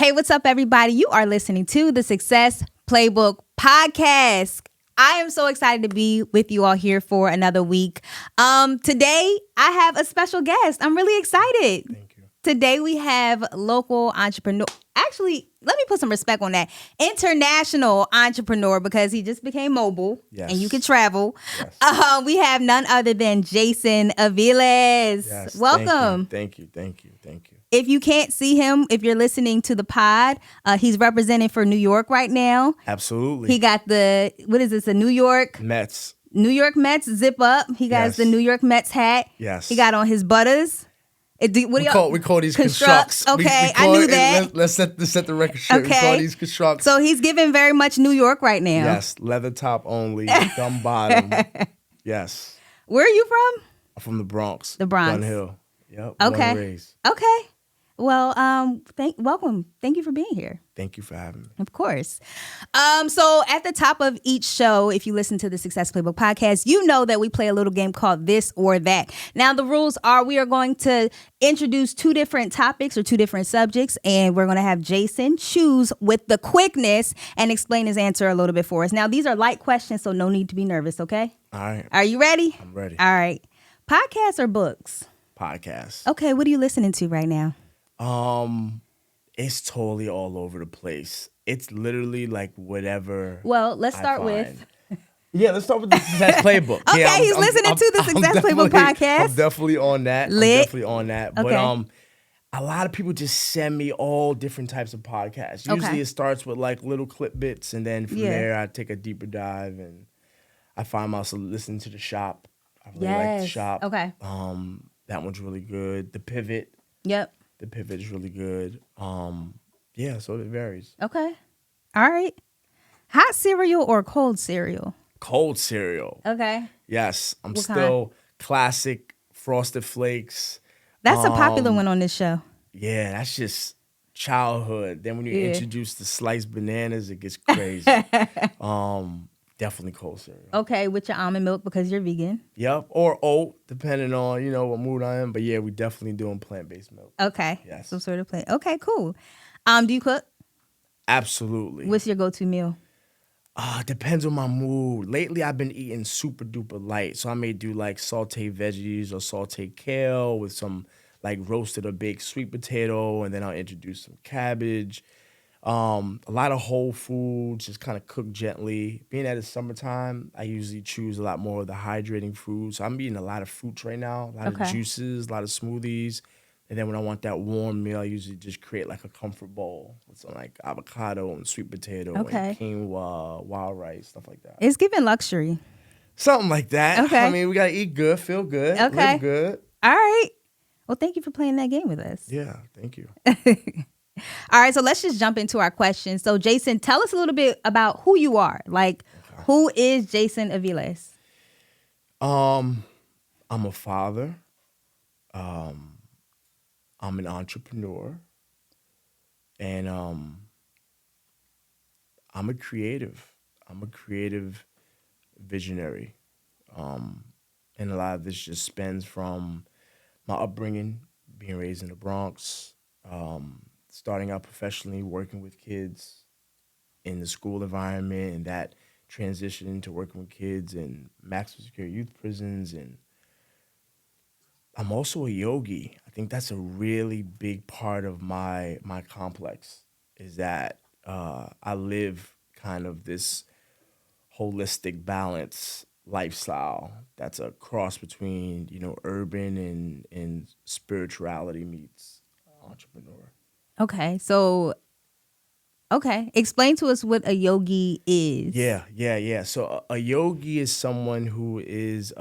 Hey, what's up, everybody? You are listening to the Success Playbook Podcast. I am so excited to be with you all here for another week. Today, I have a special guest. I'm really excited. Thank you. Today, we have local entrepreneur. Actually, let me put some respect on that. International entrepreneur, because he just became mobile and you can travel. Yes. We have none other than Jason Aviles. Yes. Welcome. Thank you. If you can't see him, if you're listening to the pod, he's representing for New York right now. Absolutely. He got the, what is this, a New York Mets zip up. He got Yes. the New York Mets hat. Yes. He got on his butters. We call these constructs. Okay, I knew that. Let's set the record straight. Okay. We call these constructs. So he's giving very much New York right now. Yes, leather top only, thumb bottom. Yes. Where are you from? I'm from the Bronx. The Bronx. Gun Hill. Yep. Born and raised. Okay. Well, welcome. Thank you for being here. Thank you for having me. Of course. So at the top of each show, if you listen to the Success Playbook Podcast, you know that we play a little game called This or That. Now, the rules are we are going to introduce two different topics or two different subjects, and we're going to have Jason choose with the quickness and explain his answer a little bit for us. Now, these are light questions, so no need to be nervous, okay? All right. Are you ready? I'm ready. All right. Podcasts or books? Podcast. Okay, what are you listening to right now? It's totally all over the place. It's literally like whatever. Well, let's I start find. with... Yeah, let's start with the Success Playbook. Okay, yeah, he's listening to the Success Playbook Podcast. I'm definitely on that. Lit. Okay. But a lot of people just send me all different types of podcasts. Usually it starts with like little clip bits, and then from there I take a deeper dive, and I find myself listening to The Shop. I really like The Shop. Okay. That one's really good. The Pivot. Yep. The Pivot is really good. Yeah, so it varies. Okay. All right. Hot cereal or cold cereal? Cold cereal. Okay. Yes, I'm What still kind? classic Frosted Flakes. That's a popular one on this show. Yeah, that's just childhood. Then when you introduce the sliced bananas, it gets crazy. Definitely cold cereal. Okay, with your almond milk because you're vegan. Yep, or oat, depending on what mood I am. But yeah, we definitely doing plant-based milk. Okay. Yes. Some sort of plant. Okay, cool. Do you cook? Absolutely. What's your go-to meal? Depends on my mood. Lately, I've been eating super duper light, so I may do like sauteed veggies or sauteed kale with some like roasted or baked sweet potato, and then I'll introduce some cabbage. A lot of whole foods, just kind of cooked gently. Being that it's summertime, I usually choose a lot more of the hydrating foods. So I'm eating a lot of fruits right now, a lot of juices, a lot of smoothies. And then when I want that warm meal, I usually just create like a comfort bowl with some like avocado and sweet potato and quinoa, wild rice, stuff like that. It's giving luxury. Something like that. Okay. I mean, we got to eat good, feel good, Okay. live good. All right. Well, thank you for playing that game with us. Yeah, thank you. All right, so let's just jump into our questions. So, Jason, tell us a little bit about who you are. Like, who is Jason Aviles? I'm a father. I'm an entrepreneur. And I'm a creative. I'm a creative visionary. And a lot of this just stems from my upbringing, being raised in the Bronx, starting out professionally, working with kids in the school environment, and that transition into working with kids in maximum security youth prisons. And I'm also a yogi. I think that's a really big part of my complex, is that I live kind of this holistic balance lifestyle that's a cross between, urban and spirituality meets entrepreneur. Okay, so, explain to us what a yogi is. Yeah. So a yogi is someone who is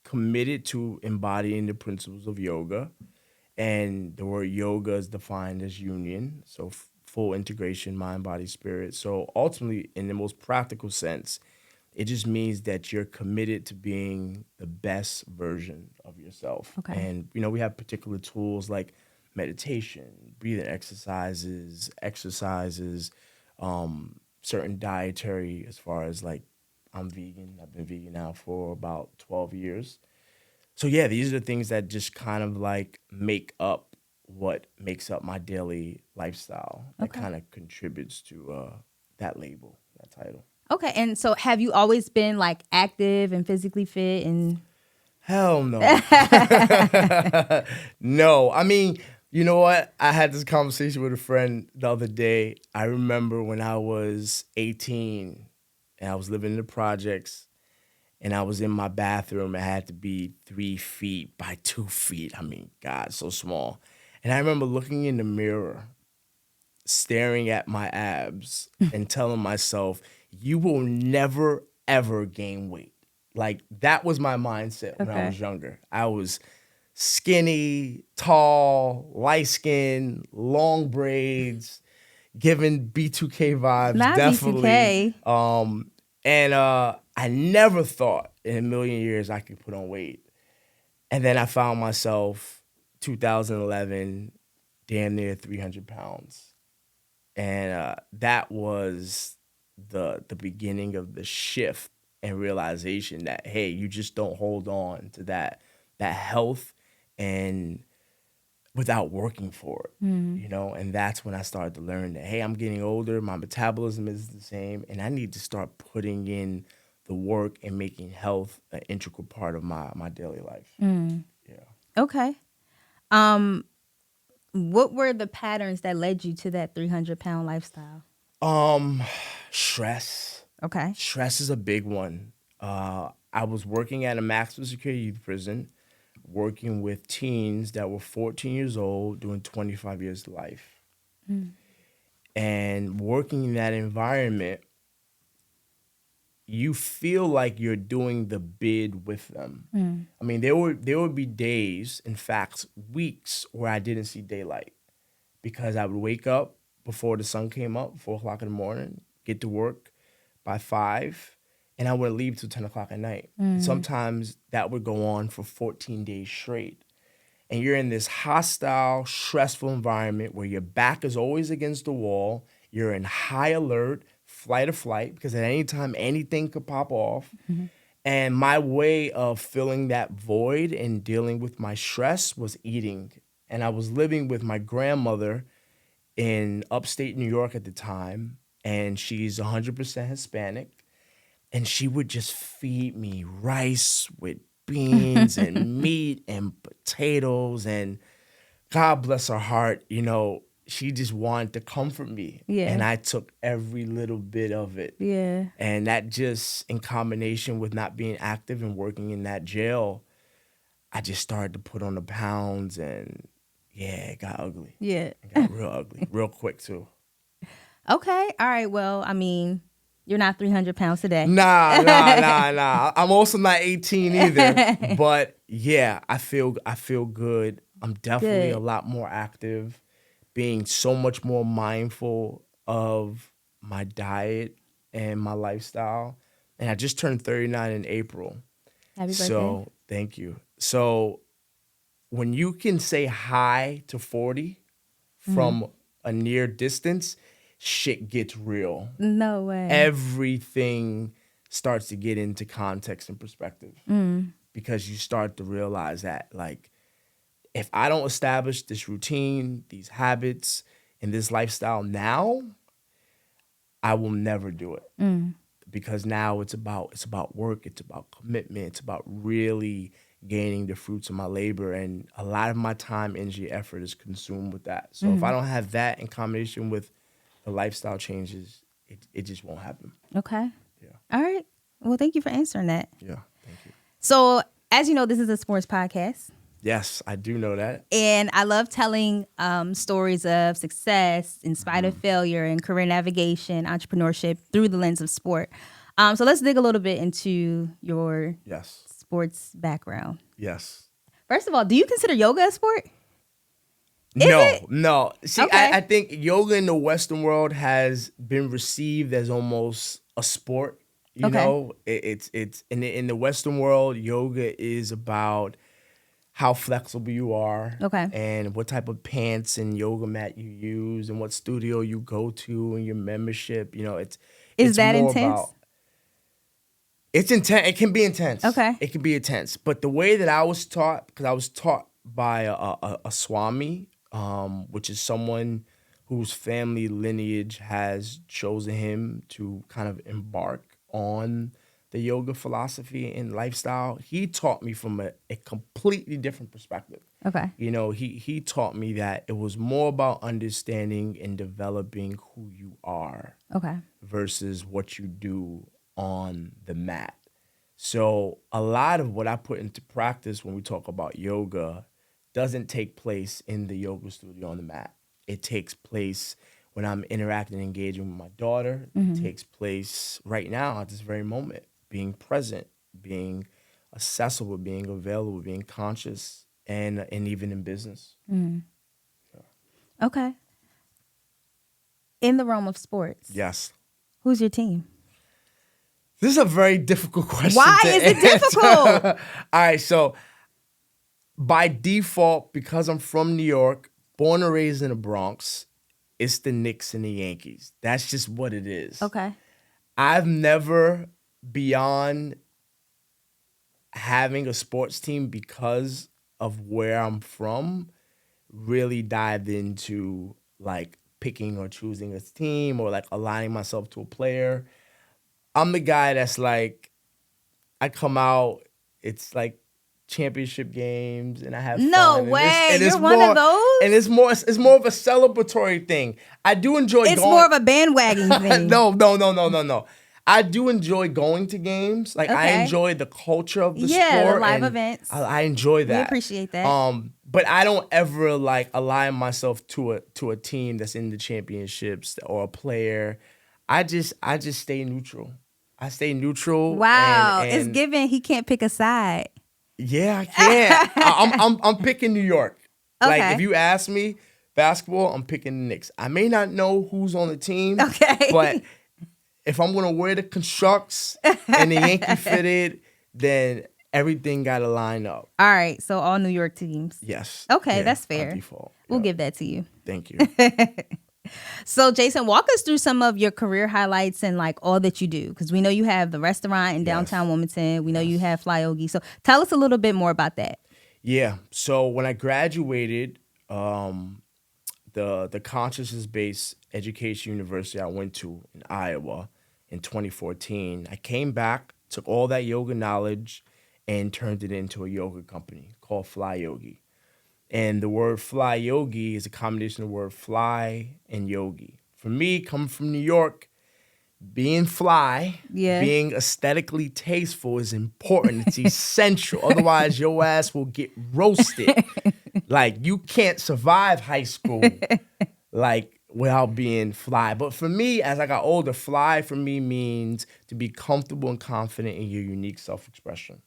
committed to embodying the principles of yoga. And the word yoga is defined as union, so full integration, mind, body, spirit. So ultimately, in the most practical sense, it just means that you're committed to being the best version of yourself. Okay. And, we have particular tools like meditation, breathing exercises, certain dietary, as far as like, I'm vegan. I've been vegan now for about 12 years. So yeah, these are the things that just kind of like make up what makes up my daily lifestyle. That Okay. kind of contributes to that label, that title. Okay. And so have you always been like active and physically fit and Hell no. No. I mean, you know what? I had this conversation with a friend the other day. I remember when I was 18 and I was living in the projects and I was in my bathroom. It had to be 3 feet by 2 feet. I mean, God, so small. And I remember looking in the mirror, staring at my abs and telling myself, you will never, ever gain weight. Like, that was my mindset when I was younger. I was skinny, tall, light-skinned, long braids, giving B2K vibes, not definitely. B2K? And I never thought in a million years I could put on weight. And then I found myself 2011, damn near 300 pounds. And that was the beginning of the shift and realization that, hey, you just don't hold on to that health and without working for it, you know? And that's when I started to learn that, hey, I'm getting older, my metabolism is the same, and I need to start putting in the work and making health an integral part of my daily life. Yeah. Okay. What were the patterns that led you to that 300-pound lifestyle? Stress. Okay. Stress is a big one. I was working at a maximum security youth prison, working with teens that were 14 years old, doing 25 years to life. And working in that environment, you feel like you're doing the bid with them. I mean, there would be days, in fact, weeks where I didn't see daylight because I would wake up before the sun came up, 4 o'clock in the morning, get to work by 5, and I wouldn't leave till 10 o'clock at night. Sometimes that would go on for 14 days straight. And you're in this hostile, stressful environment where your back is always against the wall. You're in high alert, flight or flight, because at any time, anything could pop off. And my way of filling that void and dealing with my stress was eating. And I was living with my grandmother in upstate New York at the time, and she's 100% Hispanic. And she would just feed me rice with beans and meat and potatoes. And God bless her heart, you know, she just wanted to comfort me. Yeah. And I took every little bit of it. Yeah. And that just, in combination with not being active and working in that jail, I just started to put on the pounds, and yeah, it got ugly. Yeah. It got real ugly, real quick too. Okay. All right. Well, I mean, you're not 300 pounds today. Nah. I'm also not 18 either. But yeah, I feel good. I'm definitely a lot more active, being so much more mindful of my diet and my lifestyle. And I just turned 39 in April. Happy birthday. So thank you. So when you can say hi to 40 from a near distance, shit gets real. No way. Everything starts to get into context and perspective because you start to realize that, like, if I don't establish this routine, these habits, and this lifestyle now, I will never do it. Because now it's about work, it's about commitment, it's about really gaining the fruits of my labor, and a lot of my time, energy, effort is consumed with that. So if I don't have that in combination with the lifestyle changes, it just won't happen. Okay. Yeah. All right. Well, thank you for answering that. Yeah, thank you. So, as you know, this is a sports podcast. Yes, I do know that. And I love telling stories of success in spite of failure and career navigation, entrepreneurship through the lens of sport. So let's dig a little bit into your sports background. Yes. First of all, do you consider yoga a sport? No. See, Okay. I think yoga in the Western world has been received as almost a sport. You know, it's in the Western world, yoga is about how flexible you are, and what type of pants and yoga mat you use, and what studio you go to, and your membership. You know, it's that more intense? It's intense. It can be intense. Okay. It can be intense. But the way that I was taught, because I was taught by a Swami, which is someone whose family lineage has chosen him to kind of embark on the yoga philosophy and lifestyle. He taught me from a completely different perspective. Okay. You know, he taught me that it was more about understanding and developing who you are Okay. versus what you do on the mat. So a lot of what I put into practice when we talk about yoga doesn't take place in the yoga studio on the mat. It takes place when I'm interacting and engaging with my daughter. It takes place right now at this very moment, being present, being accessible, being available, being conscious, and even in business. Okay. In the realm of sports, Yes. who's your team? This is a very difficult question. Why to is it answer. difficult? All right, so by default, because I'm from New York, born and raised in the Bronx, it's the Knicks and the Yankees. That's just what it is. Okay. I've never, beyond having a sports team because of where I'm from, really dived into like picking or choosing a team or like aligning myself to a player. I'm the guy that's like, I come out, it's like championship games and I have No fun. way. And You're one of those? And it's more of a celebratory thing. I do enjoy It's going. more of a bandwagon thing. No. I do enjoy going to games. Like I Okay. enjoy the culture of the Yeah, sport. the live and events. I enjoy that. We appreciate that. But I don't ever like align myself to a team that's in the championships or a player. I just stay neutral. I stay neutral. Wow. and It's given he can't pick a side. yeah, I can't. I'm picking New York. Okay. Like if you ask me basketball, I'm picking the Knicks. I may not know who's on the team. Okay. But if I'm gonna wear the constructs and the Yankee fitted, then everything gotta line up. All right. So all New York teams. Yes. Okay, Yeah, that's by fair. default. We'll Yeah. give that to you. Thank you. So Jason, walk us through some of your career highlights and like all that you do. Because we know you have the restaurant in downtown Wilmington. We know you have Flyogi. So tell us a little bit more about that. Yeah. So when I graduated, the consciousness-based education university I went to in Iowa in 2014, I came back, took all that yoga knowledge, and turned it into a yoga company called Flyogi. And the word fly yogi is a combination of the word fly and yogi. For me, coming from New York, being fly, being aesthetically tasteful is important. It's essential. Otherwise, your ass will get roasted. Like, you can't survive high school like without being fly. But for me, as I got older, fly for me means to be comfortable and confident in your unique self-expression.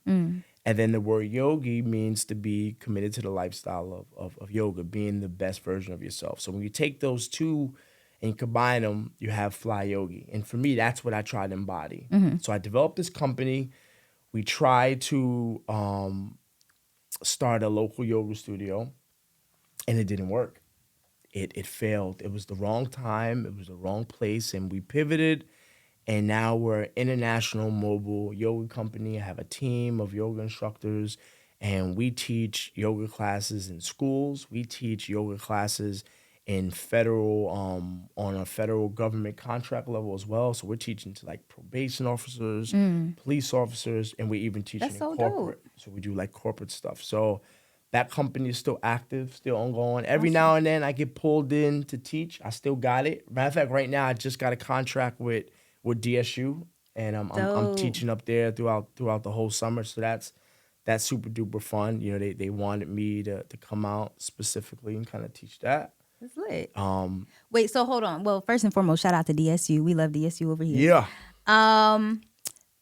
And then the word yogi means to be committed to the lifestyle of yoga, being the best version of yourself. So when you take those two and you combine them, you have fly yogi. And for me, that's what I try to embody. So I developed this company. We tried to start a local yoga studio, and it didn't work. It failed. It was the wrong time. It was the wrong place. And we pivoted. And now we're an international mobile yoga company. I have a team of yoga instructors, and we teach yoga classes in schools. We teach yoga classes in federal, on a federal government contract level as well. So we're teaching to like probation officers, police officers, and we're even teaching That's so in corporate. So we do like corporate stuff. So that company is still active, still ongoing. Every now and then I get pulled in to teach. I still got it. Matter of fact, right now I just got a contract with DSU, and I'm teaching up there throughout the whole summer. So that's super duper fun. You know, they wanted me to come out specifically and kind of teach that. That's lit. Wait, so hold on. Well, first and foremost, shout out to DSU. We love DSU over here. Yeah.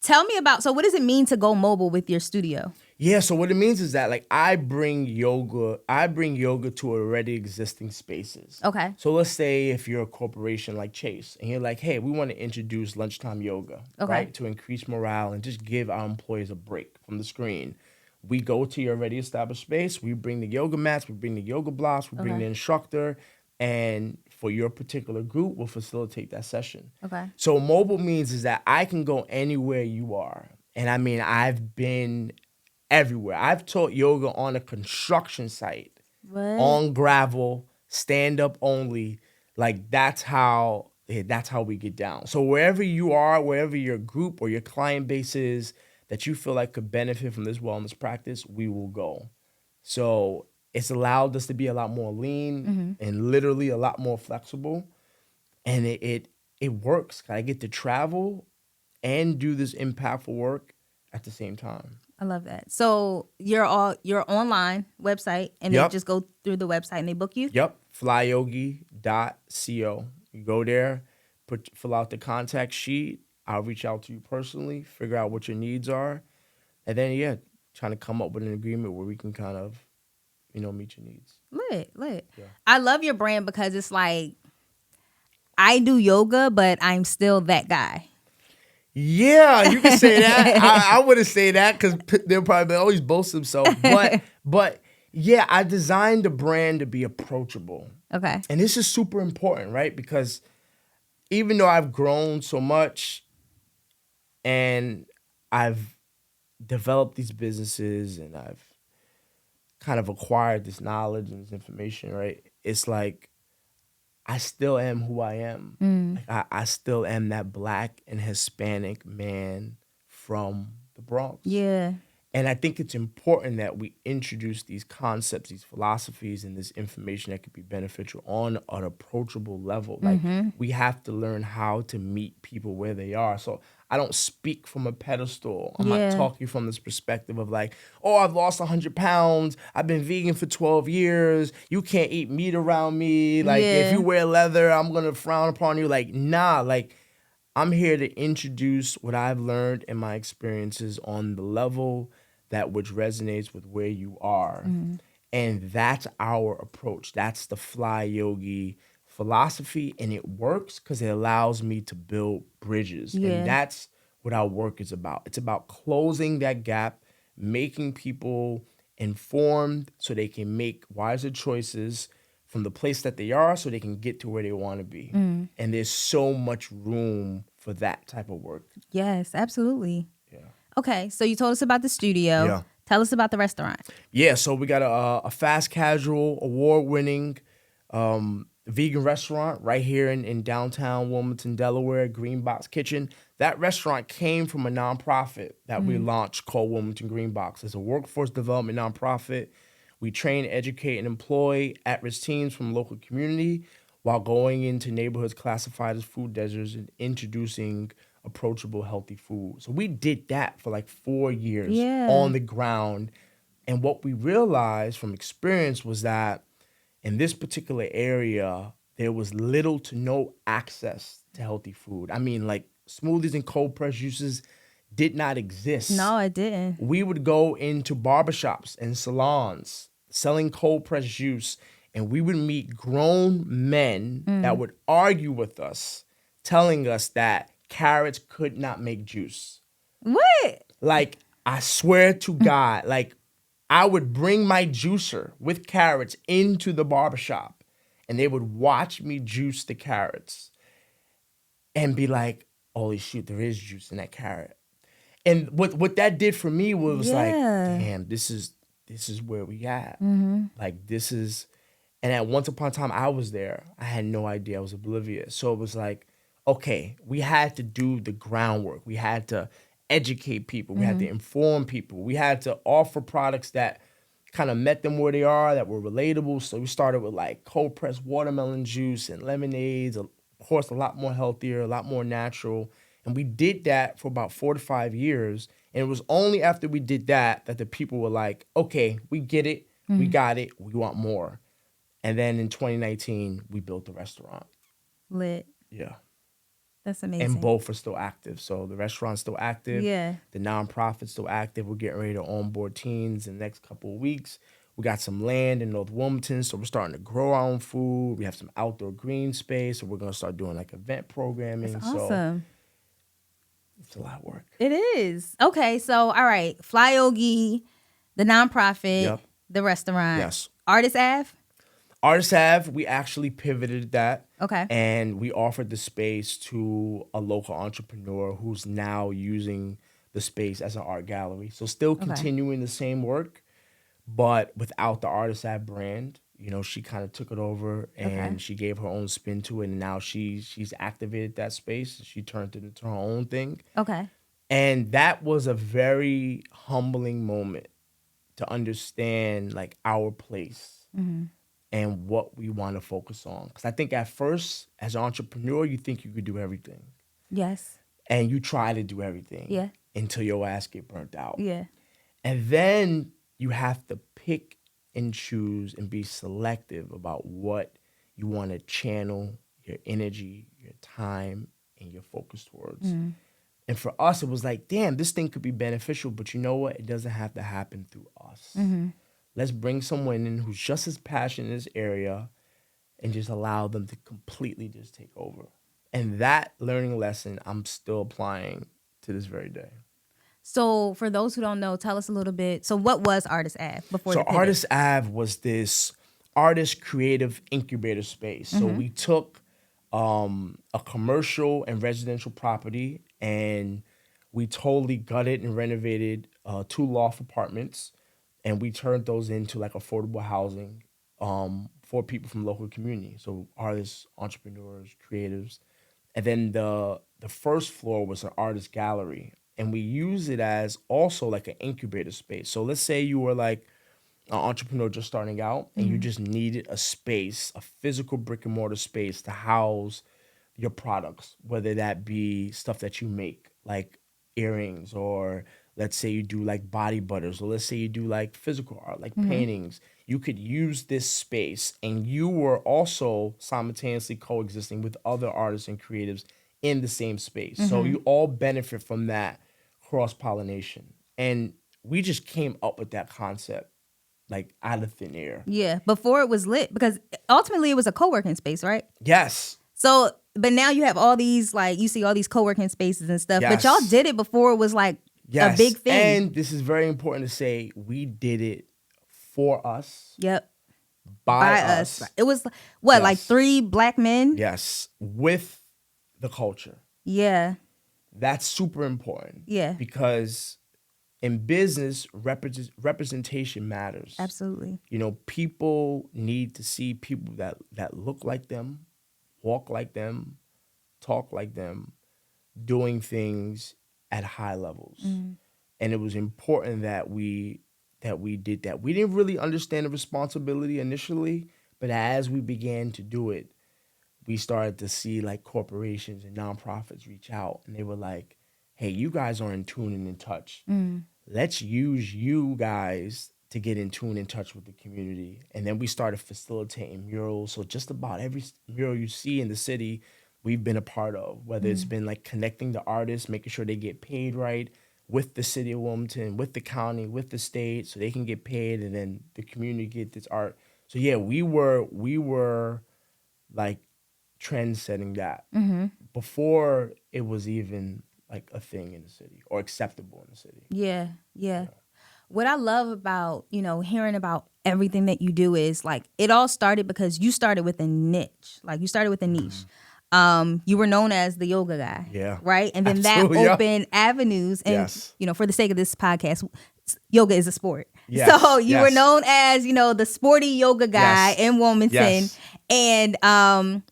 Tell me about, so what does it mean to go mobile with your studio? Yeah, so what it means is that like I bring yoga to already existing spaces. Okay. So let's say if you're a corporation like Chase and you're like, hey, we want to introduce lunchtime yoga, right? To increase morale and just give our employees a break from the screen. We go to your already established space, we bring the yoga mats, we bring the yoga blocks, we bring the instructor, and for your particular group, we'll facilitate that session. Okay. So mobile means is that I can go anywhere you are. And I mean, I've been everywhere. I've taught yoga on a construction site. What? on gravel, stand up only. Like that's how we get down. So wherever you are, wherever your group or your client base is that you feel like could benefit from this wellness practice, we will go. So it's allowed us to be a lot more lean and literally a lot more flexible. And it works. I get to travel and do this impactful work at the same time. I love that. So your online website, and they Yep. just go through the website and they book you? Yep, flyyogi.co. You go there, fill out the contact sheet. I'll reach out to you personally, figure out what your needs are, and then trying to come up with an agreement where we can kind of, meet your needs. Lit. Yeah. I love your brand because it's like, I do yoga, but I'm still that guy. Yeah, you can say that. I wouldn't say that because they'll probably always boast themselves. But yeah, I designed the brand to be approachable. Okay. And this is super important, right? Because even though I've grown so much and I've developed these businesses and I've kind of acquired this knowledge and this information, right? It's like I still am who I am. Like I still am that Black and Hispanic man from the Bronx. Yeah. And I think it's important that we introduce these concepts, these philosophies, and this information that could be beneficial on an approachable level. Like we have to learn how to meet people where they are. So I don't speak from a pedestal. I'm not talking from this perspective of like, oh, I've lost 100 pounds. I've been vegan for 12 years. You can't eat meat around me. Like if you wear leather, I'm going to frown upon you. Like, nah, like I'm here to introduce what I've learned and my experiences on the level that which resonates with where you are. And that's our approach. That's the Fly Yogi philosophy. And it works because it allows me to build bridges. And that's what our work is about. It's about closing that gap, making people informed so they can make wiser choices from the place that they are so they can get to where they want to be. And there's so much room for that type of work. Yes, absolutely. Yeah. Okay, so you told us about the studio. Yeah. Tell us about the restaurant. Yeah, so we got a fast casual, award-winning vegan restaurant right here in downtown Wilmington, Delaware, Green Box Kitchen. That restaurant came from a nonprofit that we launched called Wilmington Green Box. It's a workforce development nonprofit. We train, educate, and employ at-risk teams from local community while going into neighborhoods classified as food deserts and introducing approachable, healthy food. So we did that for like 4 years on the ground. And what we realized from experience was that in this particular area, there was little to no access to healthy food. I mean, like smoothies and cold pressed juices did not exist. No, it didn't. We would go into barbershops and salons selling cold pressed juice, and we would meet grown men that would argue with us, telling us that carrots could not make juice. What? Like, I swear to God, like, I would bring my juicer with carrots into the barbershop, and they would watch me juice the carrots and be like, holy shoot, there is juice in that carrot. And what that did for me was like, damn, this is where we at. Like, this is, and at once upon a time I was there. I had no idea. I was oblivious. So it was like, okay, we had to do the groundwork. We had to educate people. We had to inform people. We had to offer products that kind of met them where they are, that were relatable. So we started with like cold pressed watermelon juice and lemonades, of course, a lot more healthier, a lot more natural. And we did that for about 4 to 5 years. And it was only after we did that that the people were like, okay, we get it. We got it. We want more. And then in 2019, we built the restaurant. Lit. Yeah. That's amazing. And both are still active. So the restaurant's still active. Yeah. The nonprofit's still active. We're getting ready to onboard teens in the next couple of weeks. We got some land in North Wilmington, so we're starting to grow our own food. We have some outdoor green space, so we're going to start doing like event programming. That's awesome. So it's a lot of work. It is. Okay, so all right, Fly Yogi, the nonprofit, the restaurant. Yes. Artist Ave? Artist Ave, we actually pivoted that. Okay. And we offered the space to a local entrepreneur who's now using the space as an art gallery. So still continuing the same work, but without the Artist Ave brand. You know, she kind of took it over and she gave her own spin to it, and now she's activated that space. She turned it into her own thing. Okay. And that was a very humbling moment to understand like our place and what we want to focus on. Because I think at first, as an entrepreneur, you think you could do everything. Yes. And you try to do everything. Yeah. Until your ass get burnt out. Yeah. And then you have to pick and choose and be selective about what you want to channel your energy, your time, and your focus towards. And for us, it was like, damn, this thing could be beneficial, but you know what? It doesn't have to happen through us. Let's bring someone in who's just as passionate in this area and just allow them to completely just take over. And that learning lesson I'm still applying to this very day. So for those who don't know, tell us a little bit. So what was Artist Ave before So the pivot? Artist Ave was this artist creative incubator space. So we took a commercial and residential property and we totally gutted and renovated 2 loft apartments, and we turned those into like affordable housing for people from local community. So artists, entrepreneurs, creatives. And then the first floor was an artist gallery. And we use it as also like an incubator space. So let's say you were like an entrepreneur just starting out and you just needed a space, a physical brick and mortar space to house your products, whether that be stuff that you make, like earrings, or let's say you do like body butters, or let's say you do like physical art, like paintings. You could use this space, and you were also simultaneously coexisting with other artists and creatives in the same space. So you all benefit from that cross-pollination. And we just came up with that concept like out of thin air. Yeah, before it was lit, because ultimately it was a co-working space, right? Yes. So, but now you have all these, like, you see all these co-working spaces and stuff, but Yes. y'all did it before it was like a big thing. And this is very important to say, we did it for us, Yep. by us. It was what, Yes. like 3 Black men? Yes, with the culture. Yeah. That's super important. Yeah. Because in business, representation matters. Absolutely. You know, people need to see people that look like them, walk like them, talk like them, doing things at high levels. And it was important that we did that. We didn't really understand the responsibility initially, but as we began to do it, we started to see like corporations and nonprofits reach out, and they were like, hey, you guys are in tune and in touch. Let's use you guys to get in tune and touch with the community. And then we started facilitating murals. So just about every mural you see in the city, we've been a part of, whether it's been like connecting the artists, making sure they get paid right with the city of Wilmington, with the county, with the state, so they can get paid, and then the community get this art. So yeah, we were like trend setting that before it was even like a thing in the city or acceptable in the city. Yeah. What I love about, hearing about everything that you do is like it all started because you started with a niche. Like you started with a niche. You were known as the yoga guy. Yeah. Right? And then Absolutely, that opened avenues. And, Yes. For the sake of this podcast, yoga is a sport. Yes, So you were yes. known as, the sporty yoga guy Yes. in Wilmington. Yes. And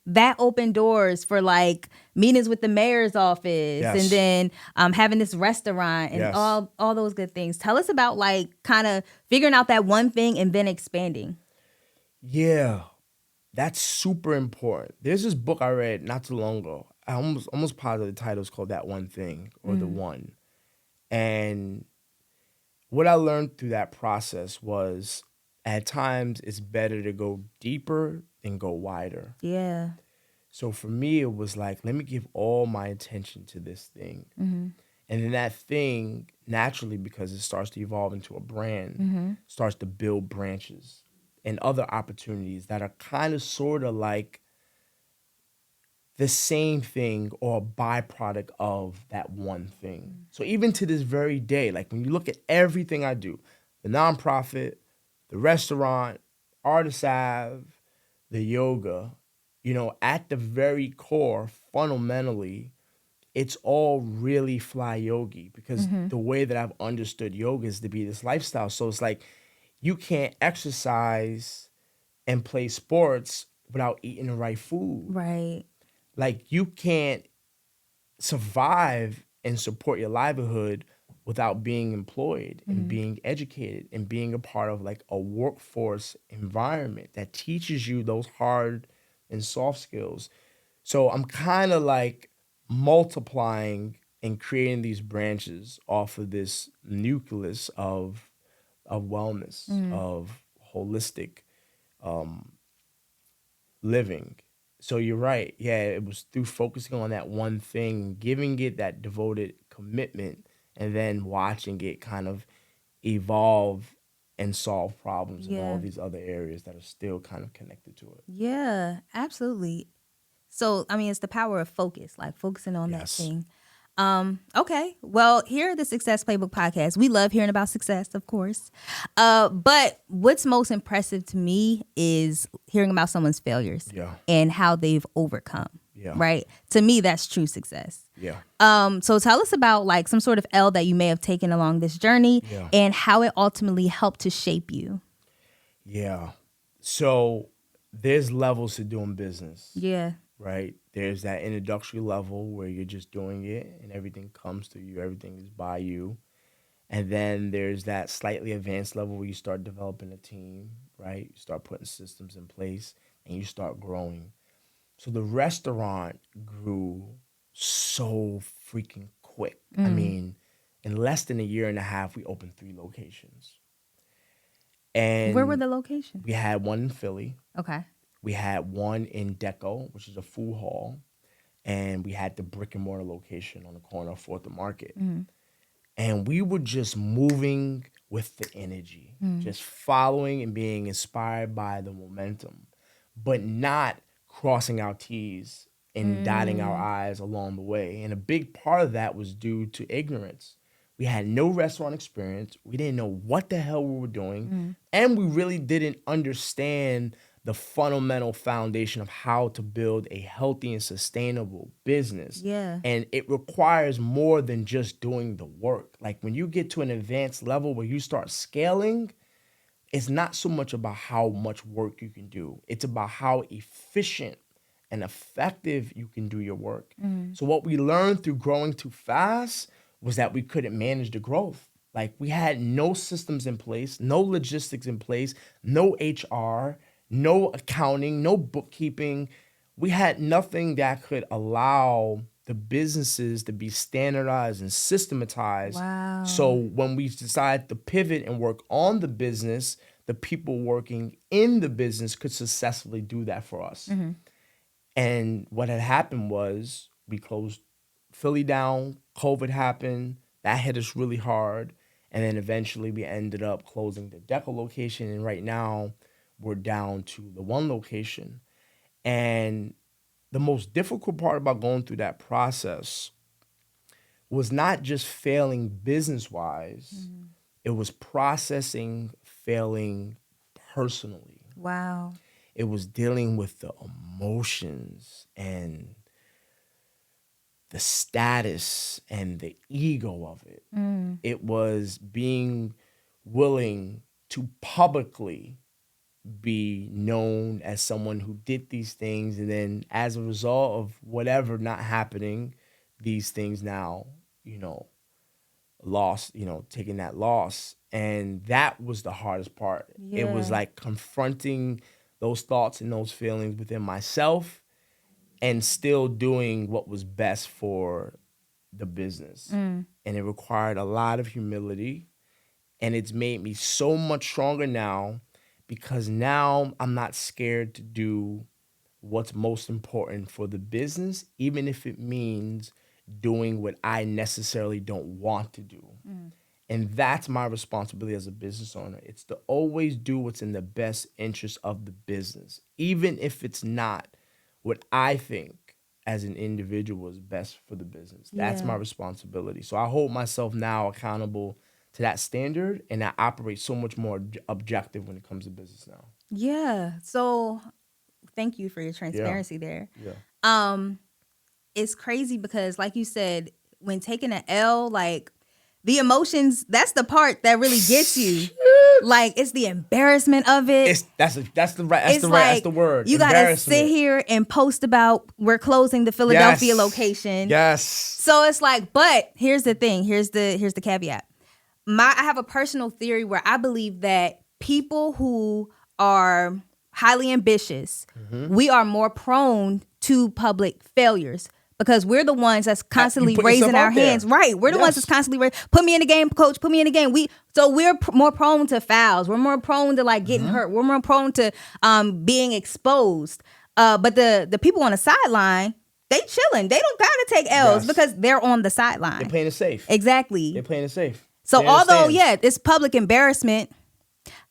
that opened doors for like meetings with the mayor's office, Yes. and then having this restaurant and Yes. all those good things. Tell us about like kind of figuring out that one thing and then expanding. Yeah, that's super important. There's this book I read not too long ago. I almost positive the title is called That One Thing, or The One. And what I learned through that process was at times it's better to go deeper than go wider. Yeah. So for me, it was like, let me give all my attention to this thing. And then that thing, naturally, because it starts to evolve into a brand, starts to build branches and other opportunities that are kind of sort of like the same thing or a byproduct of that one thing. So even to this very day, like when you look at everything I do, the nonprofit, the restaurant, Artist Ave, the yoga, at the very core, fundamentally, it's all really fly yogi, because the way that I've understood yoga is to be this lifestyle. So it's like, You can't exercise and play sports without eating the right food. Right. Like you can't survive and support your livelihood without being employed and being educated and being a part of like a workforce environment that teaches you those hard and soft skills. So I'm kind of like multiplying and creating these branches off of this nucleus of wellness, of holistic living. So you're right. Yeah, it was through focusing on that one thing, giving it that devoted commitment, and then watching it kind of evolve and solve problems in all Yeah. these other areas that are still kind of connected to it. Yeah, absolutely. So, I mean, it's the power of focus, like focusing on that Yes. thing. Okay. Well, here at the Success Playbook Podcast, we love hearing about success, of course. But what's most impressive to me is hearing about someone's failures Yeah. and how they've overcome. Yeah. Right. To me, that's true success. Yeah. So tell us about like some sort of L that you may have taken along this journey Yeah. and how it ultimately helped to shape you. Yeah. So there's levels to doing business. Yeah. Right? There's that introductory level where you're just doing it and everything comes to you, everything is by you. And then there's that slightly advanced level where you start developing a team, right? You start putting systems in place and you start growing. So the restaurant grew so freaking quick. I mean, in less than a year and a half, we opened 3 locations. And Where were the locations? we had one in Philly. Okay. We had one in Deco, which is a food hall, and we had the brick and mortar location on the corner of 4th and Market. And we were just moving with the energy, just following and being inspired by the momentum, but not crossing our T's and dotting our I's along the way. And a big part of that was due to ignorance. We had no restaurant experience. We didn't know what the hell we were doing. And we really didn't understand the fundamental foundation of how to build a healthy and sustainable business. Yeah. And it requires more than just doing the work. Like when you get to an advanced level where you start scaling, it's not so much about how much work you can do. It's about how efficient and effective you can do your work. So what we learned through growing too fast was that we couldn't manage the growth. Like we had no systems in place, no logistics in place, no HR, no accounting, no bookkeeping. We had nothing that could allow the businesses to be standardized and systematized. Wow. So when we decided to pivot and work on the business, the people working in the business could successfully do that for us. And what had happened was we closed Philly down, COVID happened, that hit us really hard. And then eventually we ended up closing the Deco location. And right now we're down to the 1 location. And the most difficult part about going through that process was not just failing business-wise, it was processing failing personally. Wow. It was dealing with the emotions and the status and the ego of it. It was being willing to publicly be known as someone who did these things, and then as a result of whatever not happening, these things now, lost, taking that loss. And that was the hardest part. It was Yeah. like confronting those thoughts and those feelings within myself and still doing what was best for the business. And it required a lot of humility. And it's made me so much stronger now because now I'm not scared to do what's most important for the business, even if it means doing what I necessarily don't want to do. And that's my responsibility as a business owner. It's to always do what's in the best interest of the business, even if it's not what I think as an individual is best for the business. That's Yeah. my responsibility. So I hold myself now accountable to that standard, and I operate so much more objective when it comes to business now. Yeah. So thank you for your transparency there. Yeah. It's crazy because like you said, when taking an L, like the emotions, that's the part that really gets you. Like, it's the embarrassment of it. That's the word. You gotta sit here and post about we're closing the Philadelphia location. Yes. So it's like, but here's the thing. Here's the caveat. I have a personal theory where I believe that people who are highly ambitious, we are more prone to public failures. Because we're the ones that's constantly raising our hands. Right. We're the ones that's constantly put me in the game, coach, put me in the game. So we're more prone to fouls. We're more prone to like getting hurt. We're more prone to being exposed. But the people on the sideline, they chilling. They don't gotta take L's because they're on the sideline. They're playing it safe. Exactly. They're playing it safe. So although, it's public embarrassment.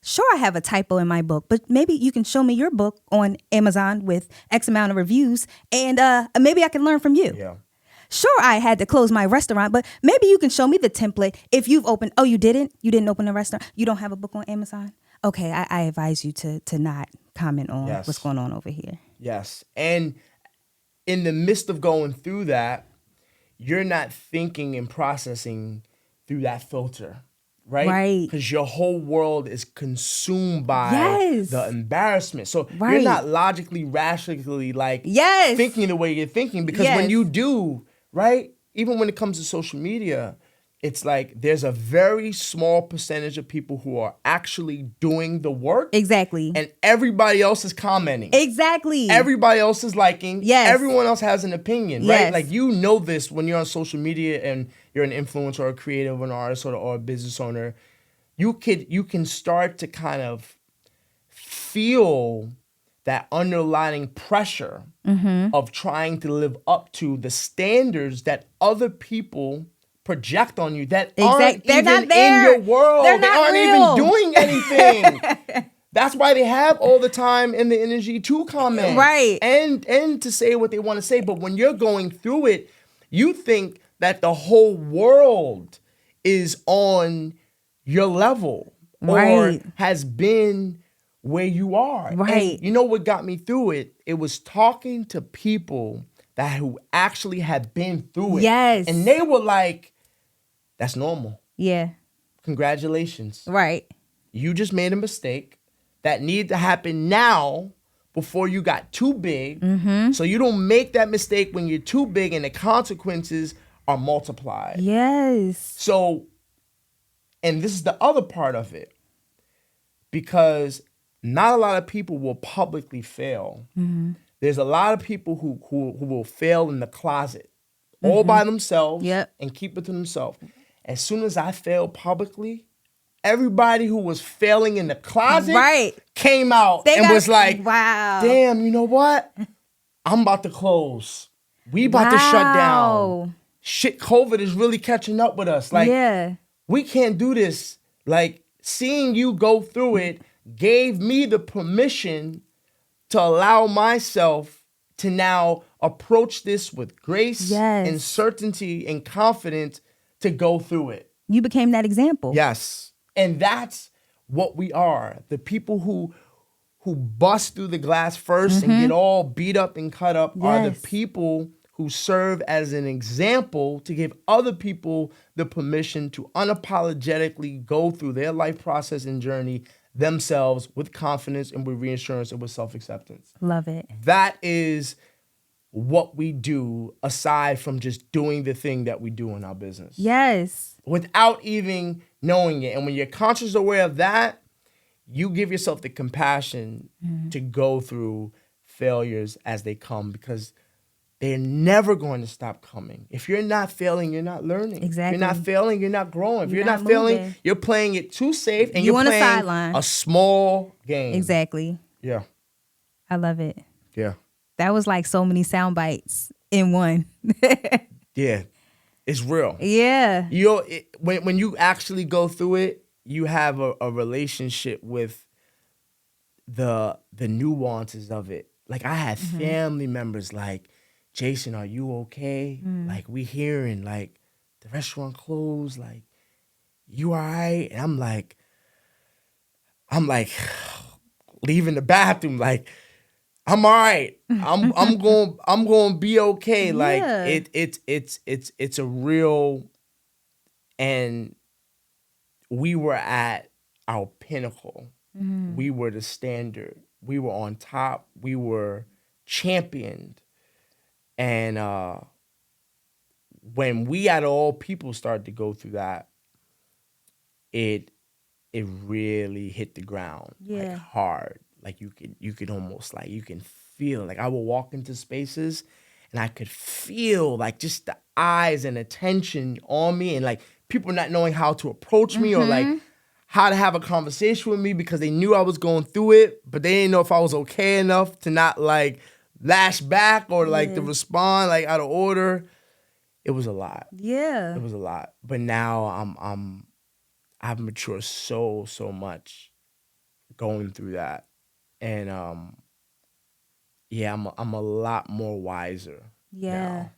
Sure, I have a typo in my book, but maybe you can show me your book on Amazon with X amount of reviews, and maybe I can learn from you. Yeah. Sure, I had to close my restaurant, but maybe you can show me the template. If you've opened, you didn't open a restaurant. You don't have a book on Amazon. Okay, I advise you to not comment on what's going on over here. Yes, and in the midst of going through that, you're not thinking and processing through that filter. Right? Because your whole world is consumed by the embarrassment. So you're not logically, rationally thinking the way you're thinking. Because when you do, right? Even when it comes to social media, it's like there's a very small percentage of people who are actually doing the work. Exactly. And everybody else is commenting. Exactly. Everybody else is liking. Yes. Everyone else has an opinion, right? Like you know this when you're on social media and you're an influencer or a creative or an artist or a business owner. You can start to kind of feel that underlying pressure of trying to live up to the standards that other people project on you that aren't even in your world. They aren't even doing anything. That's why they have all the time and the energy to comment. Right. And to say what they want to say. But when you're going through it, you think that the whole world is on your level or has been where you are. Right. And you know what got me through it? It was talking to people who actually had been through it. Yes. And they were like, that's normal. Yeah. Congratulations. Right. You just made a mistake that needed to happen now before you got too big. So you don't make that mistake when you're too big and the consequences are multiplied. Yes. So, and this is the other part of it, because not a lot of people will publicly fail. There's a lot of people who will fail in the closet all by themselves and keep it to themselves. As soon as I failed publicly, everybody who was failing in the closet came out was like, wow, damn, you know what? I'm about to close. We about to shut down. Shit, COVID is really catching up with us. Like, we can't do this. Like, seeing you go through it gave me the permission to allow myself to now approach this with grace and certainty and confidence to go through it. You became that example. Yes. And that's what we are. The people who bust through the glass first and get all beat up and cut up are the people who serve as an example to give other people the permission to unapologetically go through their life process and journey themselves with confidence and with reassurance and with self-acceptance. Love it. That is what we do aside from just doing the thing that we do in our business. Yes. Without even knowing it. And when you're conscious aware of that, you give yourself the compassion to go through failures as they come, because they're never going to stop coming. If you're not failing, you're not learning. Exactly. If you're not failing, you're not growing. If you're not failing, you're playing it too safe and you're on the playing sideline. a small game. Exactly. Yeah. I love it. Yeah. That was like so many sound bites in one. Yeah. It's real. Yeah. When you actually go through it, you have a relationship with the nuances of it. Like, I had family members like, Jason, are you okay? Like, we hearing, like, the restaurant closed, like, you all right? And I'm like leaving the bathroom, like, I'm all right. I'm going to be okay. Like, it's a real, and we were at our pinnacle. We were the standard. We were on top. We were championed. And when we out of all people started to go through that, it really hit the ground like hard. Like you could almost like you can feel like I would walk into spaces and I could feel like just the eyes and attention on me and like people not knowing how to approach me or like how to have a conversation with me because they knew I was going through it, but they didn't know if I was okay enough to not like lash back or like to respond like out of order. It was a lot. Yeah. It was a lot. But now I've matured so much going through that. And I'm a lot more wiser. Now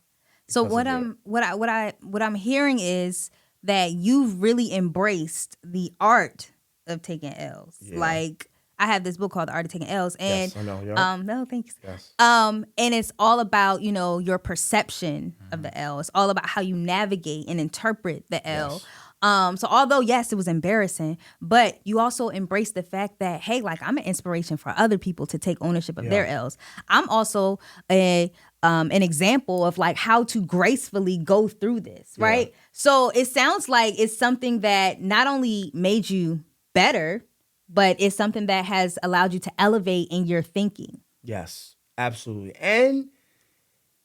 So because what I'm hearing is that you've really embraced the art of taking L's. Yeah. Like I have this book called The Art of Taking L's, and Yes, I know, yeah. no, thanks. Yes. And it's all about your perception of the L. It's all about how you navigate and interpret the L. Yes. So although yes, it was embarrassing, but you also embrace the fact that hey, like I'm an inspiration for other people to take ownership of their L's. I'm also an example of like how to gracefully go through this, right? So it sounds like it's something that not only made you better, but it's something that has allowed you to elevate in your thinking. Yes, absolutely. And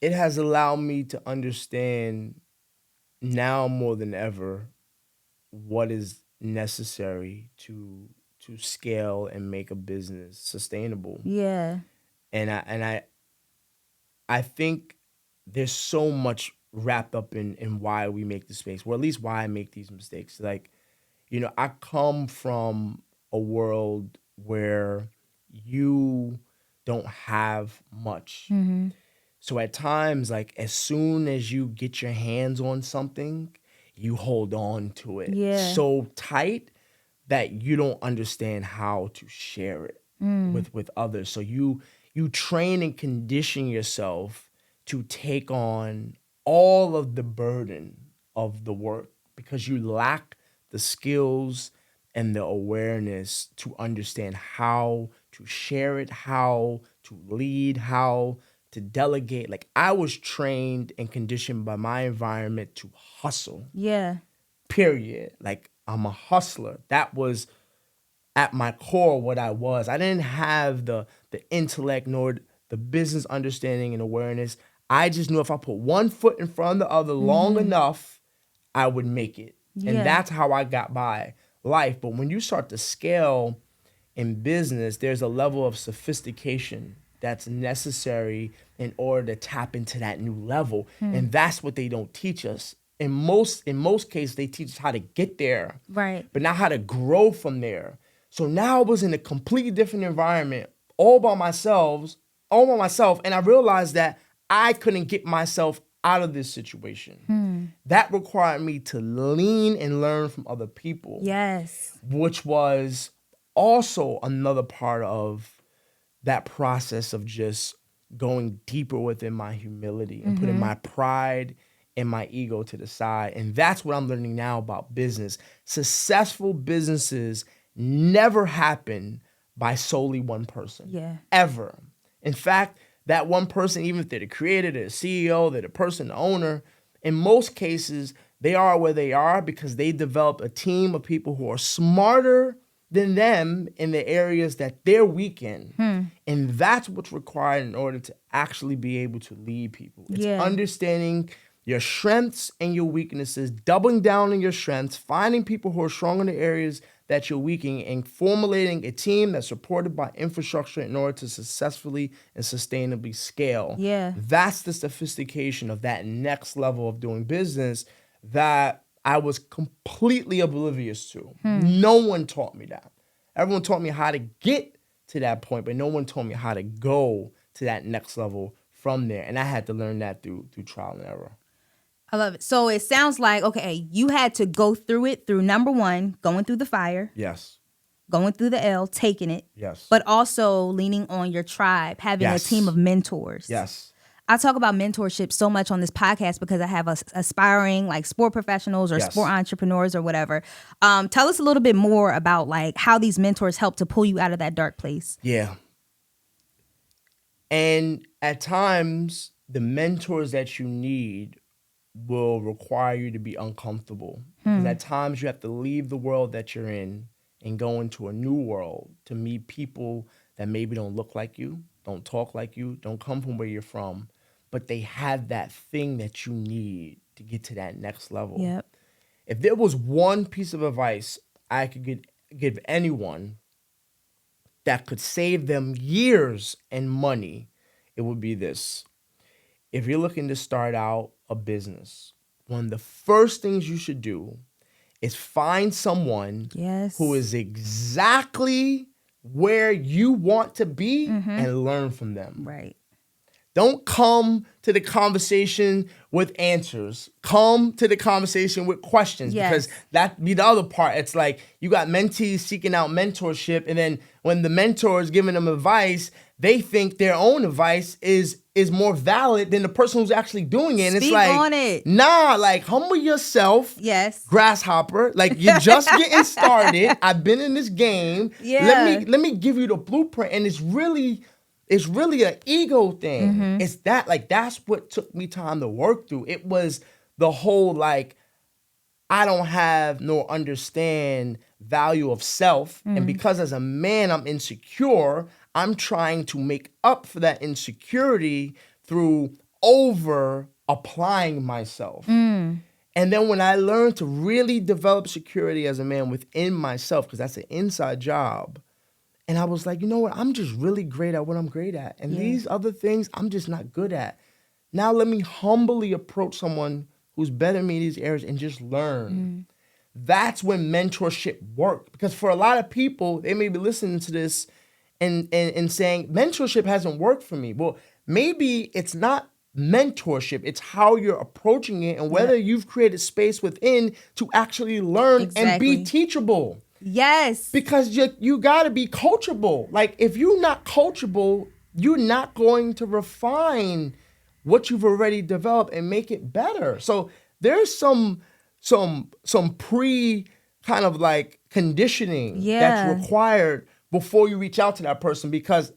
it has allowed me to understand now more than ever what is necessary to scale and make a business sustainable. Yeah. And I think there's so much wrapped up in why we make the mistakes, or at least why I make these mistakes. Like, I come from a world where you don't have much. So at times, like as soon as you get your hands on something, you hold on to it so tight that you don't understand how to share it with others. So you train and condition yourself to take on all of the burden of the work because you lack the skills and the awareness to understand how to share it, how to lead, how to delegate. Like I was trained and conditioned by my environment to hustle. Yeah. Period. Like I'm a hustler. That was at my core what I was. I didn't have the intellect nor the business understanding and awareness. I just knew if I put one foot in front of the other long enough, I would make it. And that's how I got by life. But when you start to scale in business, there's a level of sophistication that's necessary in order to tap into that new level. And that's what they don't teach us. In most cases, they teach us how to get there, Right. but not how to grow from there. So now I was in a completely different environment, all by myself, and I realized that I couldn't get myself out of this situation. That required me to lean and learn from other people. Yes. Which was also another part of that process of just going deeper within my humility and putting my pride and my ego to the side. And that's what I'm learning now about business. Successful businesses never happen by solely one person. Yeah. Ever. In fact, that one person, even if they're the creator, they're the CEO, they're the person, the owner, in most cases, they are where they are because they developed a team of people who are smarter than them in the areas that they're weak in. And that's what's required in order to actually be able to lead people. It's understanding your strengths and your weaknesses, doubling down on your strengths, finding people who are strong in the areas that you're weak in, and formulating a team that's supported by infrastructure in order to successfully and sustainably scale. Yeah. That's the sophistication of that next level of doing business that I was completely oblivious to. No one taught me that. Everyone taught me how to get to that point, but no one told me how to go to that next level from there. And I had to learn that through trial and error. I love it. So it sounds like, okay, you had to go through it through number one, going through the fire. Yes. Going through the L, taking it. Yes. But also leaning on your tribe, having a team of mentors. Yes. I talk about mentorship so much on this podcast because I have aspiring like sport professionals or sport entrepreneurs or whatever. Tell us a little bit more about like how these mentors help to pull you out of that dark place. Yeah. And at times, the mentors that you need will require you to be uncomfortable. Because at times you have to leave the world that you're in and go into a new world to meet people that maybe don't look like you, don't talk like you, don't come from where you're from, but they have that thing that you need to get to that next level. Yep. If there was one piece of advice I could give anyone that could save them years and money, it would be this. If you're looking to start out a business, one of the first things you should do is find someone who is exactly where you want to be and learn from them. Right. Don't come to the conversation with answers. Come to the conversation with questions because that be the other part. It's like you got mentees seeking out mentorship, and then when the mentor is giving them advice, they think their own advice is more valid than the person who's actually doing it. And Speak it's like, on it. Nah, like humble yourself. Yes. Grasshopper. Like you're just getting started. I've been in this game. Yeah. Let me give you the blueprint. And it's really an ego thing. It's that, like, that's what took me time to work through. It was the whole, like, I don't have nor understand value of self. And because as a man, I'm insecure, I'm trying to make up for that insecurity through over applying myself. And then when I learned to really develop security as a man within myself, because that's an inside job, and I was like, you know what? I'm just really great at what I'm great at. And these other things, I'm just not good at. Now let me humbly approach someone who's better than me in these areas and just learn. That's when mentorship worked. Because for a lot of people, they may be listening to this and saying, mentorship hasn't worked for me. Well, maybe it's not mentorship. It's how you're approaching it and whether you've created space within to actually learn and be teachable. Yes. Because you got to be coachable. Like, if you're not coachable, you're not going to refine what you've already developed and make it better. So there's some pre kind of like conditioning that's required before you reach out to that person. Because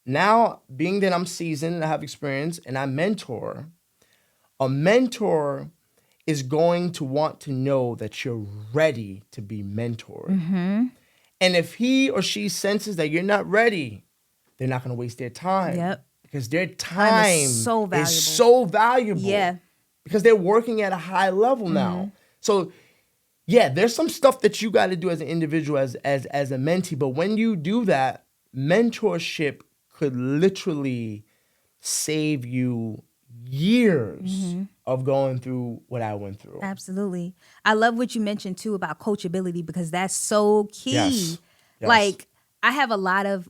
now, being that I'm seasoned and I have experience and I mentor, a mentor is going to want to know that you're ready to be mentored. And if he or she senses that you're not ready, they're not going to waste their time. Because their time is so valuable. Yeah. Because they're working at a high level now. So, yeah, there's some stuff that you got to do as an individual, as a mentee. But when you do that, mentorship could literally save you years of going through what I went through. Absolutely. I love what you mentioned too about coachability, because that's so key. Yes. Like, I have a lot of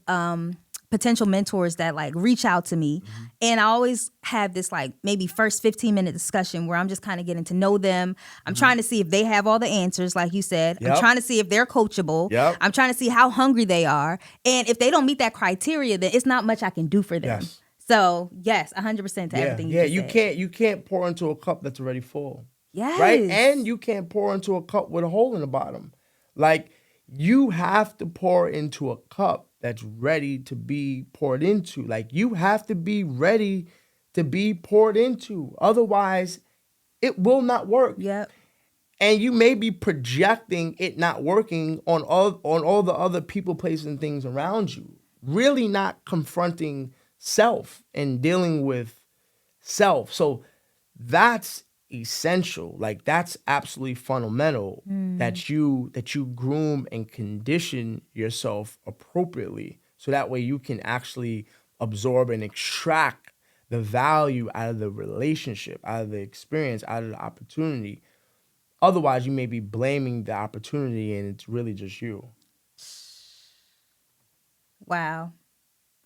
potential mentors that like reach out to me, and I always have this like maybe first 15-minute discussion where I'm just kind of getting to know them. I'm trying to see if they have all the answers, like you said. I'm trying to see if they're coachable. I'm trying to see how hungry they are. And if they don't meet that criteria, then it's not much I can do for them. So yes, 100% to everything you just said. You can't pour into a cup that's already full. Yes. Right? And you can't pour into a cup with a hole in the bottom. Like, you have to pour into a cup that's ready to be poured into. Like, you have to be ready to be poured into. Otherwise, it will not work. Yep. And you may be projecting it not working on all the other people, places, and things around you. Really not confronting self and dealing with self. So that's essential. Like, that's absolutely fundamental, that you groom and condition yourself appropriately, so that way you can actually absorb and extract the value out of the relationship, out of the experience, out of the opportunity. Otherwise, you may be blaming the opportunity and it's really just you. Wow.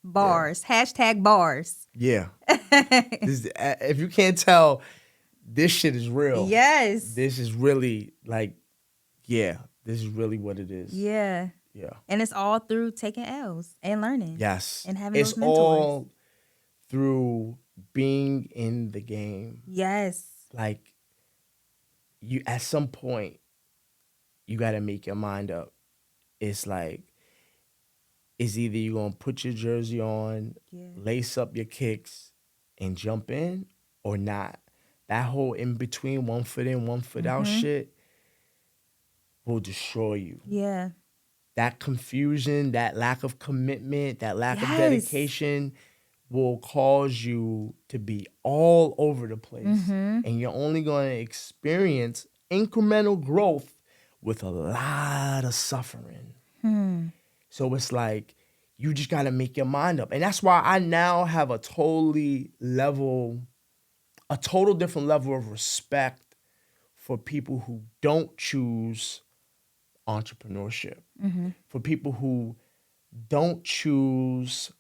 Bars. Hashtag bars. Yeah. If you can't tell, this shit is real. Yes. This is really like, this is really what it is. Yeah. Yeah. And it's all through taking L's and learning. Yes. And having it's those mentors. all through being in the game, Yes. like you at some point you got to make your mind up. It's like it's either you're going to put your jersey on, Yeah. lace up your kicks and jump in or not. That whole in between, one foot in, one foot out shit will destroy you. Yeah. That confusion, that lack of commitment, that lack of Yes. dedication will cause you to be all over the place. And you're only going to experience incremental growth with a lot of suffering. So it's like you just got to make your mind up. And that's why I now have a total different level of respect for people who don't choose entrepreneurship, for people who don't choose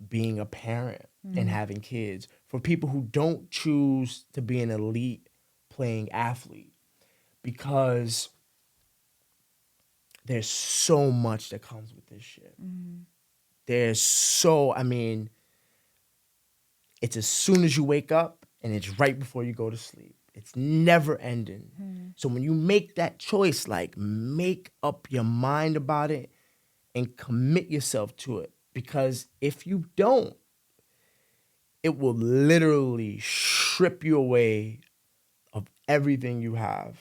being a parent and having kids, for people who don't choose to be an elite playing athlete, because there's so much that comes with this shit. It's as soon as you wake up and it's right before you go to sleep. It's never ending. So when you make that choice, like make up your mind about it and commit yourself to it. Because if you don't, it will literally strip you away of everything you have,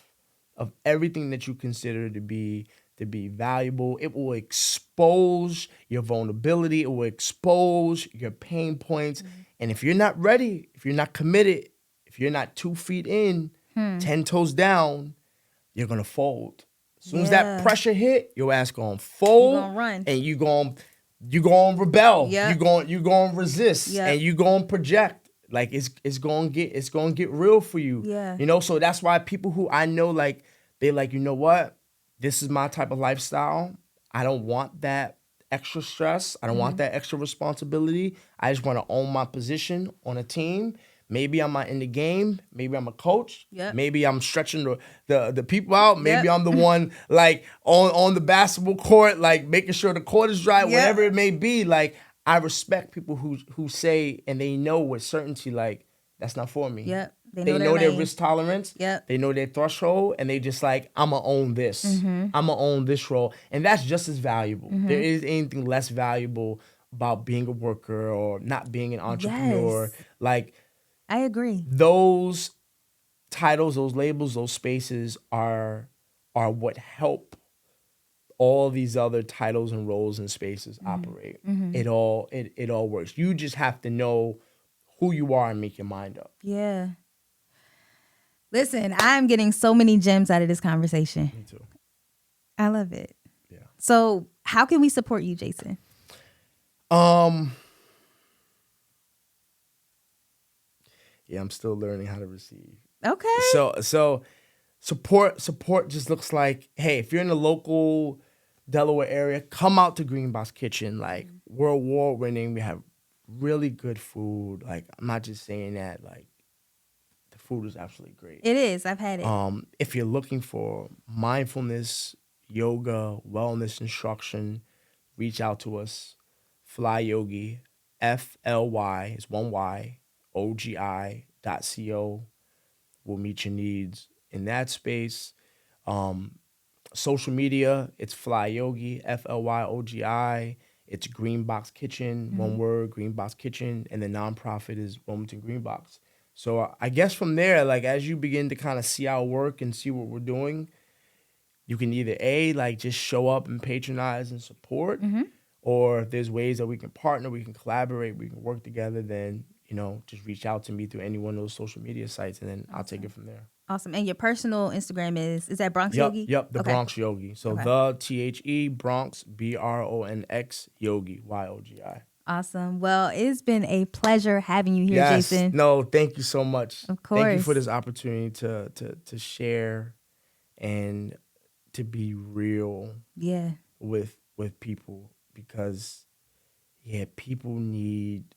of everything that you consider to be valuable. It will expose your vulnerability. It will expose your pain points. And if you're not ready, if you're not committed, if you're not 2 feet in, 10 toes down, you're going to fold. As soon as that pressure hit, your ass going to fold. You're going to run. And you're going to rebel. Yep. You're going to resist. Yep. And you're going to project. Like it's going to get real for you. Yeah. You know, so that's why people who I know, like, they're like, you know what? This is my type of lifestyle. I don't want that extra stress. I don't want that extra responsibility. I just want to own my position on a team. Maybe I'm not in the game. Maybe I'm a coach. Yep. Maybe I'm stretching the people out. Maybe Yep. I'm the one like on the basketball court, like making sure the court is dry, Yep. whatever it may be. Like I respect people who say and they know with certainty, like, that's not for me. Yep. They know their lane. risk tolerance. Yep. They know their threshold, and they just like, I'ma own this. I'ma own this role. And that's just as valuable. There is anything less valuable about being a worker or not being an entrepreneur. Yes. Like, I agree. those titles, those labels, those spaces are what help all these other titles and roles and spaces operate. It all works. You just have to know who you are and make your mind up. Yeah. Listen, I'm getting so many gems out of this conversation. Me too. I love it. Yeah. So how can we support you, Jason? Yeah, I'm still learning how to receive. Okay. So support just looks like, hey, if you're in the local Delaware area, come out to Green Box Kitchen. Like, we're award winning. We have really good food. Like, I'm not just saying that. Like, the food is absolutely great. It is. I've had it. If you're looking for mindfulness, yoga, wellness instruction, reach out to us. Fly Yogi, FLY is one Y, OGI.co. We'll meet your needs in that space. Social media, it's Fly Yogi, FLYOGI. It's Green Box Kitchen, one word, Green Box Kitchen, and the nonprofit is Wilmington Green Box. So I guess from there, like, as you begin to kind of see our work and see what we're doing, you can either like just show up and patronize and support, or if there's ways that we can partner, we can collaborate, we can work together, then, you know, just reach out to me through any one of those social media sites, and then I'll take it from there. Awesome. And your personal Instagram is that Bronx Yogi? Yep, the Okay. Bronx Yogi. So the THE Bronx BRONX Yogi YOGI. Awesome. Well, it's been a pleasure having you here, Yes. Jason. No, thank you so much. Of course. Thank you for this opportunity to share and to be real with people, because people need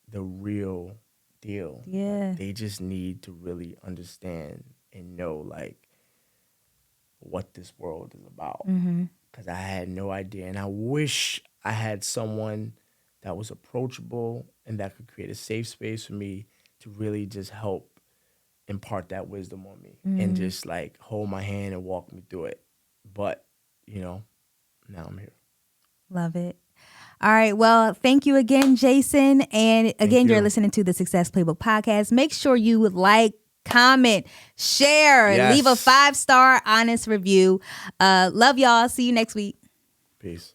the real deal. Yeah. Like, they just need to really understand and know, like, what this world is about. Because I had no idea. And I wish I had someone that was approachable and that could create a safe space for me to really just help impart that wisdom on me and just like hold my hand and walk me through it. But, you know, now I'm here. Love it. All right. Well, thank you again, Jason. And again, you're you. listening to the Success Playbook Podcast. Make sure you would like, comment, share, Yes. leave a 5-star honest review. Love y'all. See you next week. Peace.